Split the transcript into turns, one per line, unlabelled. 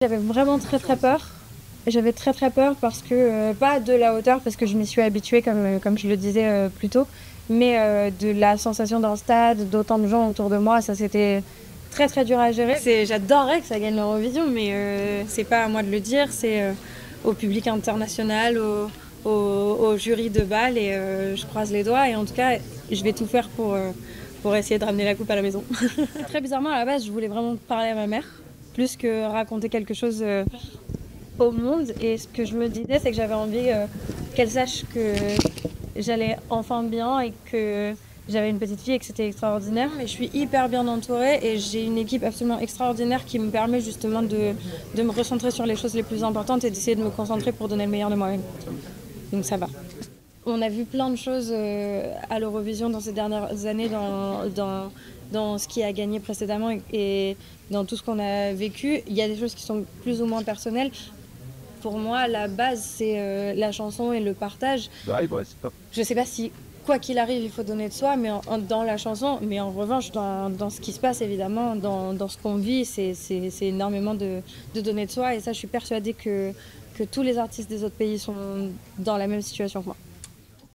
J'avais vraiment très peur. J'avais très peur parce que, pas de la hauteur, parce que je m'y suis habituée comme je le disais plus tôt, mais de la sensation d'un stade, d'autant de gens autour de moi, ça c'était très dur à gérer. J'adorerais que ça gagne l'Eurovision, mais c'est pas à moi de le dire, c'est au public international, au jury de Bâle, et je croise les doigts, et en tout cas, je vais tout faire pour essayer de ramener la coupe à la maison. Très bizarrement, à la base, je voulais vraiment parler à ma mère, plus que raconter quelque chose au monde. Et ce que je me disais, c'est que j'avais envie qu'elle sache que j'allais enfin bien et que j'avais une petite fille et que c'était extraordinaire. Mais je suis hyper bien entourée et j'ai une équipe absolument extraordinaire qui me permet justement de me recentrer sur les choses les plus importantes et d'essayer de me concentrer pour donner le meilleur de moi-même. Donc ça va. On a vu plein de choses à l'Eurovision dans ces dernières années, dans ce qui a gagné précédemment et dans tout ce qu'on a vécu. Il y a des choses qui sont plus ou moins personnelles. Pour moi, la base, c'est la chanson et le partage. Je ne sais pas si, quoi qu'il arrive, il faut donner de soi, mais dans la chanson, mais en revanche, dans ce qui se passe, évidemment, dans ce qu'on vit, c'est énormément de donner de soi. Et ça, je suis persuadée que tous les artistes des autres pays sont dans la même situation que moi.